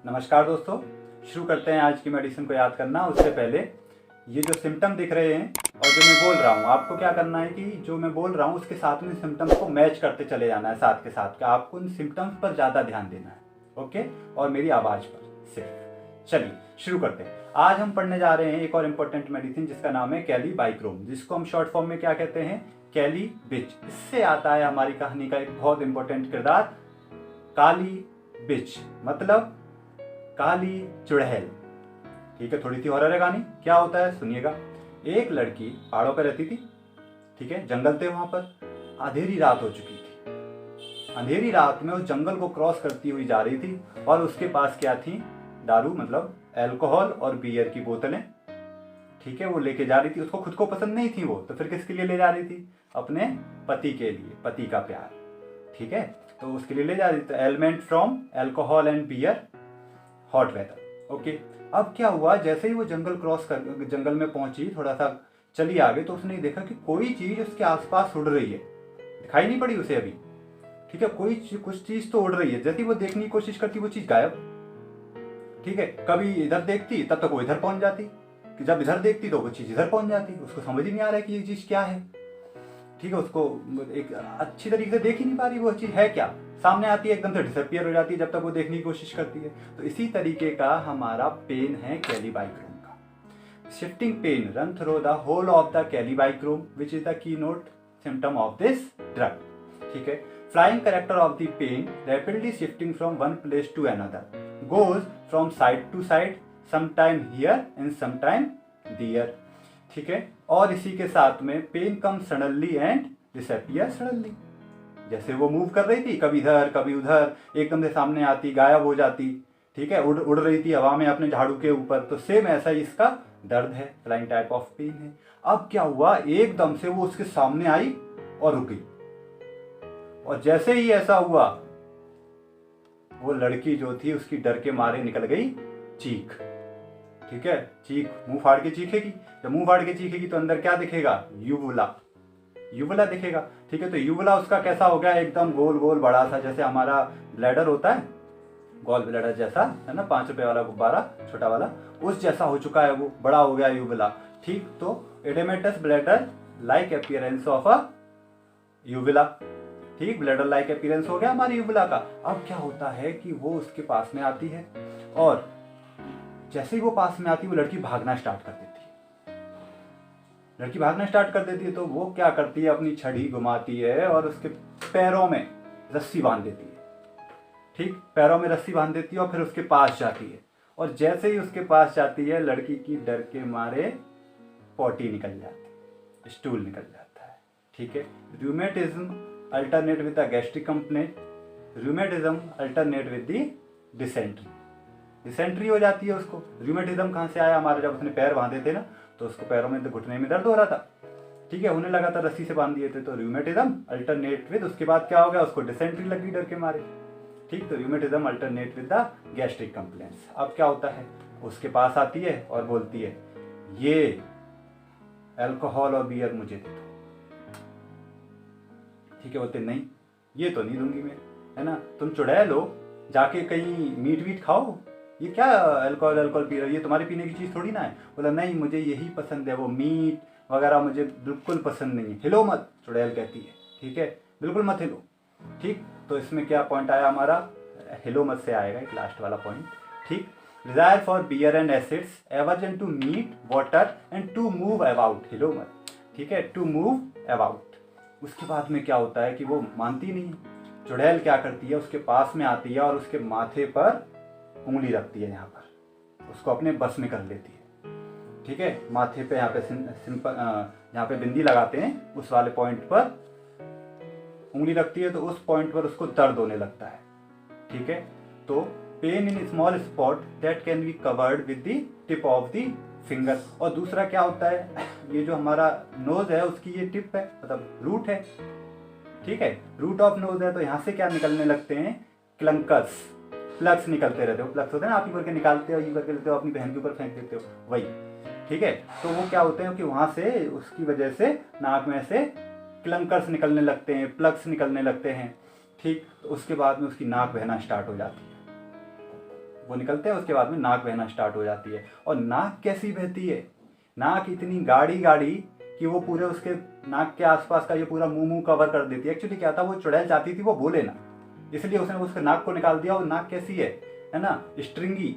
नमस्कार दोस्तों, शुरू करते हैं आज की मेडिसिन को याद करना। उससे पहले ये जो सिम्टम दिख रहे हैं और जो मैं बोल रहा हूँ, आपको क्या करना है कि जो मैं बोल रहा हूँ उसके साथ में सिम्टम्स को मैच करते चले जाना है साथ के साथ। आपको उन सिम्टम्स पर ज़्यादा ध्यान देना है, ओके, और मेरी आवाज़ पर सिर्फ। चलिए शुरू करते हैं। आज हम पढ़ने जा रहे हैं एक और इम्पोर्टेंट मेडिसिन जिसका नाम है कैलीबाइक्रोम, जिसको हम शॉर्ट फॉर्म में क्या कहते हैं, कैली बिच। इससे आता है हमारी कहानी का एक बहुत इंपॉर्टेंट किरदार, काली बिच, मतलब काली चुड़ैल। ठीक है, थोड़ी सी हॉरर है कहानी। क्या होता है सुनिएगा। एक लड़की पहाड़ों पर रहती थी, ठीक है, जंगल थे वहां पर। अंधेरी रात हो चुकी थी। अंधेरी रात में उस जंगल को क्रॉस करती हुई जा रही थी और उसके पास क्या थी, दारू मतलब अल्कोहल और बियर की बोतलें। ठीक है, वो लेके जा रही थी। उसको खुद को पसंद नहीं थी वो, तो फिर किसके लिए ले जा रही थी, अपने पति के लिए, पति का प्यार। ठीक है, तो उसके लिए ले जा रही थी। Element from alcohol and beer, hot weather. Okay, अब क्या हुआ, जैसे ही वो जंगल क्रॉस कर जंगल में पहुंची, थोड़ा सा चली आगे, तो उसने देखा कि कोई चीज उसके आसपास उड़ रही है। दिखाई नहीं पड़ी उसे अभी, ठीक है, कुछ चीज तो उड़ रही है। जैसे वो देखने की कोशिश करती, वो चीज गायब। ठीक है, कभी इधर देखती तब तक वो इधर पहुंच जाती, कि जब इधर देखती तो वो चीज इधर पहुंच जाती। उसको समझ ही नहीं आ रहा है कि ये चीज क्या है। ठीक है, उसको एक अच्छी तरीके से देख ही नहीं पा रही वो चीज है क्या। सामने आती है, एकदम से डिसअपियर हो जाती है जब तक वो देखने की कोशिश करती है। तो इसी तरीके का हमारा पेन है कैलीबाइक्रोम का। Shifting pain run through the whole of the kali bichrome which is the key note symptom of this drug. ठीक है, flying character of the pain rapidly shifting from one place to another, goes from side to side, sometime here and sometime there. ठीक है, और इसी के साथ में pain come suddenly and disappear suddenly. जैसे वो मूव कर रही थी, कभी इधर कभी उधर, एकदम से सामने आती, गायब हो जाती। ठीक है, उड़ रही थी हवा में अपने झाड़ू के ऊपर। तो सेम ऐसा ही इसका दर्द है, फ्लाइंग टाइप ऑफ पेन है। अब क्या हुआ, एकदम से वो उसके सामने आई और रुक गई। और जैसे ही ऐसा हुआ, वो लड़की जो थी उसकी डर के मारे निकल गई चीख। ठीक है, चीख, मुंह फाड़ के चीखेगी। जब मुंह फाड़ के चीखेगी तो अंदर क्या दिखेगा, युवला, युवला दिखेगा। ठीक है, तो युवला उसका कैसा हो गया, एकदम गोल गोल बड़ा सा, जैसे हमारा ब्लैडर होता है, गोल ब्लैडर जैसा है ना, 5 रुपए वाला गुब्बारा छोटा वाला, उस जैसा हो चुका है, वो बड़ा हो गया युवला। ठीक, तो edematous bladder like appearance of a uvula. ठीक, ब्लैडर लाइक अपीयरेंस हो गया हमारी युवला का। अब क्या होता है कि वो उसके पास में आती है, और जैसे ही वो पास में आती है, वो लड़की भागना स्टार्ट कर देती है। लड़की भागना स्टार्ट कर देती है, तो वो क्या करती है, अपनी छड़ी घुमाती है और उसके पैरों में रस्सी बांध देती है। ठीक, पैरों में रस्सी बांध देती है और फिर उसके पास जाती है। और जैसे ही उसके पास जाती है, लड़की की डर के मारे पॉटी निकल जाती है, स्टूल निकल जाता है। ठीक है, rheumatism alternate with the gastric complaint, rheumatism alternate with the dysentery. Dysentery हो जाती है उसको। रूमेटिज्म कहाँ से आया, हमारे जब उसने पैर बांधे थे ना, तो उसको पैरों में, तो घुटने में दर्द हो रहा था। ठीक है, होने लगा था, रस्सी से बांध दिए थे, तो रूमेटिज्म अल्टरनेट विद, उसके बाद क्या हो गया, उसको डिसेंट्री लगी डर के मारे। ठीक, तो rheumatism alternate with the gastric complaints. अब क्या होता है, उसके पास आती है और बोलती है, ये अल्कोहल और बियर मुझे दे दो। ठीक है, बोलते नहीं, ये तो नहीं दूंगी मैं, है ना, तुम चुड़ैल हो, जाके कहीं मीट वीट खाओ, ये क्या अल्कोहल अल्कोहल पी रहे हो, ये तुम्हारे पीने की चीज़ थोड़ी ना है। बोला नहीं, मुझे यही पसंद है, वो मीट वगैरह मुझे बिल्कुल पसंद नहीं है। हिलो मत, चुड़ैल कहती है। ठीक है, बिल्कुल मत हिलो। ठीक, तो इसमें क्या पॉइंट आया हमारा, हिलो मत से आएगा एक लास्ट वाला पॉइंट। ठीक, desire for beer and acids, aversion to meat water and to move about, हिलो मत। ठीक है, टू मूव अबाउट। उसके बाद में क्या होता है कि वो मानती नहीं। चुड़ैल क्या करती है, उसके पास में आती है और उसके माथे पर उंगली रखती है, यहाँ पर उसको अपने बस में कर लेती है। ठीक है, माथे पे यहाँ पे सिंपल, यहाँ पे बिंदी लगाते हैं, उस वाले पॉइंट पर उंगली रखती है, तो उस पॉइंट पर उसको दर्द होने लगता है। ठीक है, तो pain in small spot that can be covered with the tip of the finger. और दूसरा क्या होता है, ये जो हमारा नोज है उसकी ये टिप है, मतलब रूट है। ठीक है, रूट ऑफ नोज है, तो यहाँ से क्या निकलने लगते हैं, क्लंकर्स, प्लग्स निकलते रहते हो। प्लग्स होते हैं ना, आप ही करके निकालते हो, ये करके लेते हो, अपनी बहन के ऊपर फेंक देते हो, वही। ठीक है, तो वो क्या होते हैं कि वहां से, उसकी वजह से नाक में से क्लंकर्स निकलने लगते हैं, प्लग्स निकलने लगते हैं। ठीक, तो उसके बाद में उसकी नाक बहना स्टार्ट हो जाती है। वो निकलते हैं, उसके बाद में नाक बहना स्टार्ट हो जाती है। और नाक कैसी बहती है, नाक इतनी गाढ़ी गाढ़ी कि वो पूरे उसके नाक के आसपास का ये पूरा मुंह कवर कर देती है। एक्चुअली क्या था, वो चुड़ैल चाहती थी वो बोले ना, इसलिए उसने उसके नाक को निकाल दिया। और नाक कैसी है ना, स्ट्रिंगी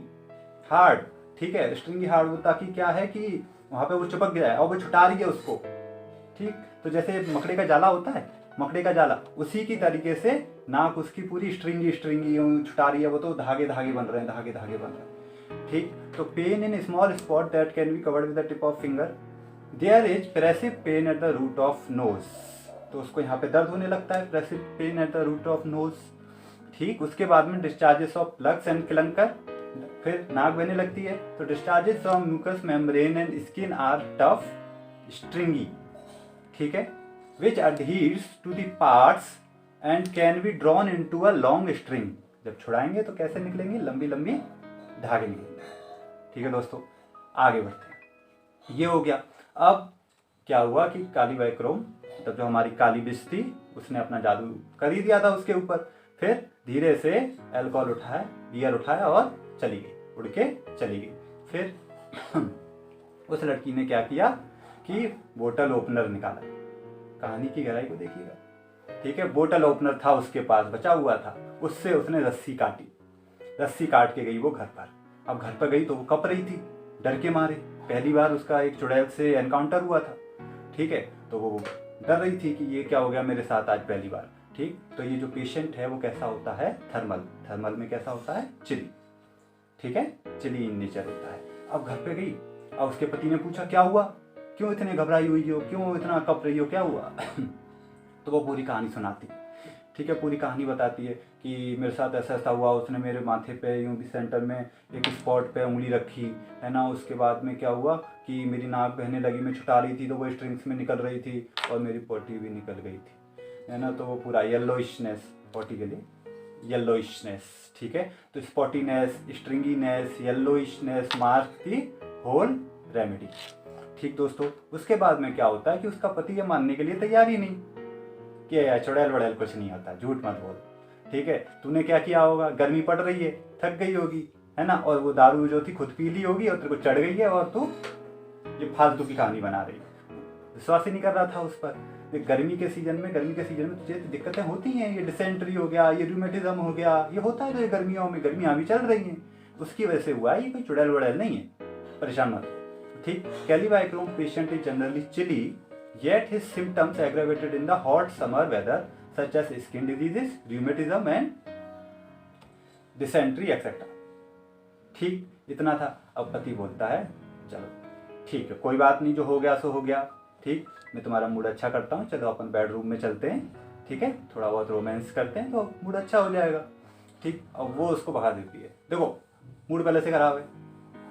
हार्ड, ठीक है, स्ट्रिंगी हार्ड, ताकि क्या है कि वहाँ पे वो चिपक गया है और वो छुटा रही है उसको, ठीक। तो जैसे मकड़े का जाला होता है, मकड़े का जाला, उसी की तरीके से नाक उसकी पूरी स्ट्रिंगी छुटा रही है वो, तो धागे धागे बन रहे हैं, धागे धागे बन रहे हैं, ठीक। तो pain in small spot that can be covered with the tip of finger, there is pressive pain at the root of nose, तो उसको यहाँ पे दर्द होने लगता है, pressive pain at the root of nose, ठीक। उसके बाद में discharges of plugs and clinker, फिर नाक बहने लगती है। तो discharges from mucous membrane and skin are tough stringy, ठीक है, which adheres to the parts and can be drawn into a long string, जब छुड़ाएंगे तो कैसे निकलेंगे, लंबी लंबी धागे निकलेंगे, ठीक है दोस्तों। आगे बढ़ते हैं, ये हो गया। अब क्या हुआ कि काली बाइक्रोम, तब जो हमारी काली बिच थी, उसने अपना जादू कर ही दिया था उसके ऊपर। फिर धीरे से अल्कोहल उठाया, बियर उठाया और चली गई, उड़ के चली गई। फिर उस लड़की ने क्या किया कि बोतल ओपनर निकाला, कहानी की गहराई को देखिएगा, ठीक है। बोतल ओपनर था उसके पास, बचा हुआ था, उससे उसने रस्सी काटी, रस्सी काट के गई वो घर पर। अब घर पर गई तो वो कँप रही थी डर के मारे, पहली बार उसका एक चुड़ैल से एनकाउंटर हुआ था, ठीक है। तो वो डर रही थी कि ये क्या हो गया मेरे साथ आज पहली बार, ठीक। तो ये जो पेशेंट है वो कैसा होता है, थर्मल में कैसा होता है, चिली, ठीक है, चिली इन नेचर होता है। अब घर पे गई, अब उसके पति ने पूछा क्या हुआ, क्यों इतने घबराई हुई हो, क्यों इतना कप रही हो, क्या हुआ। तो वो पूरी कहानी सुनाती, ठीक है, पूरी कहानी बताती है कि मेरे साथ ऐसा ऐसा हुआ, उसने मेरे माथे पे यूं भी सेंटर में एक स्पॉट पे उंगली रखी है ना। उसके बाद में क्या हुआ कि मेरी नाक बहने लगी, मैं छुटा रही थी तो वो स्ट्रिंग्स में निकल रही थी और मेरी पोटी भी निकल गई थी, है ना। तो वो पूरा येलोइशनेस, पोटी के लिए येलोइशनेस, ठीक है। तो spottiness, stringiness, yellowishness mark the whole remedy, ठीक दोस्तों। उसके बाद में क्या होता है कि उसका पति ये मानने के लिए तैयार ही नहीं कि चुड़ैल वड़ैल कुछ नहीं होता, झूठ मत बोल, ठीक है। तूने क्या किया होगा, गर्मी पड़ रही है, थक गई होगी, है ना, और वो दारू जो थी खुद पी ली होगी और तेरे को चढ़ गई है और तू ये फालतू की कहानी बना रही है। विश्वास ही नहीं कर रहा था उस पर। गर्मी के सीजन में तुझे दिक्कतें होती हैं, ये डिसेंट्री हो गया, ये रूमेटिज्म हो गया, ये होता है तो गर्मियों में, गर्मियाँ भी चल रही हैं, उसकी वजह से हुआ है, ये कोई चुड़ैल वड़ैल नहीं है, परेशान मत, ठीक। Kali bichrome patient is generally chilly, yet his symptoms aggravated in the hot summer weather such as skin diseases, rheumatism and dysentery etc. ठीक, इतना था। अब पति बोलता है चलो ठीक है, कोई बात नहीं, जो हो गया सो हो गया, ठीक, मैं तुम्हारा मूड अच्छा करता हूँ, चलो अपन बेडरूम में चलते हैं, ठीक है, थोड़ा बहुत रोमांस करते हैं तो मूड अच्छा हो जाएगा, ठीक। अब वो उसको भगा देती है, देखो मूड पहले से खराब है,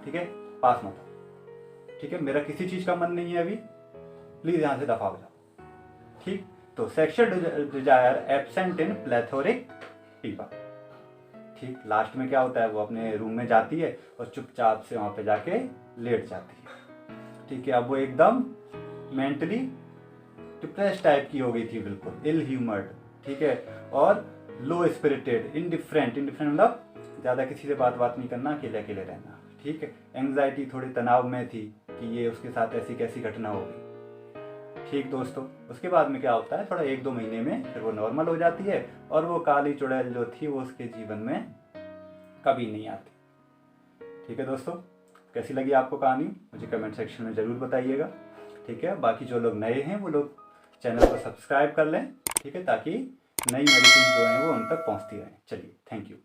ठीक है, पास मत आओ, ठीक है, मेरा किसी चीज़ का मन नहीं है अभी, प्लीज यहाँ से दफा हो जाओ, ठीक। तो sexual desire absent in plethoric people, ठीक। लास्ट में क्या होता है, वो अपने रूम में जाती है और चुपचाप से वहाँ पे जाके लेट जाती है, ठीक है। अब वो एकदम मेंटली डिप्रेस टाइप की हो गई थी, बिल्कुल इल ह्यूमर्ड, ठीक है, और लो स्पिरिटेड, इनडिफरेंट मतलब ज़्यादा किसी से बात नहीं करना, अकेले अकेले रहना, ठीक है। एंग्जाइटी, थोड़ी तनाव में थी कि ये उसके साथ ऐसी कैसी घटना हो गई, ठीक दोस्तों। उसके बाद में क्या होता है, थोड़ा 1-2 महीने में फिर वो नॉर्मल हो जाती है और वो काली चुड़ैल जो थी वो उसके जीवन में कभी नहीं आती, ठीक है दोस्तों। कैसी लगी आपको कहानी, मुझे कमेंट सेक्शन में ज़रूर बताइएगा, ठीक है। बाकी जो लोग नए हैं वो लोग चैनल को सब्सक्राइब कर लें, ठीक है, ताकि नई मेडिसिन जो है वो उन तक पहुँचती रहें। चलिए, थैंक यू।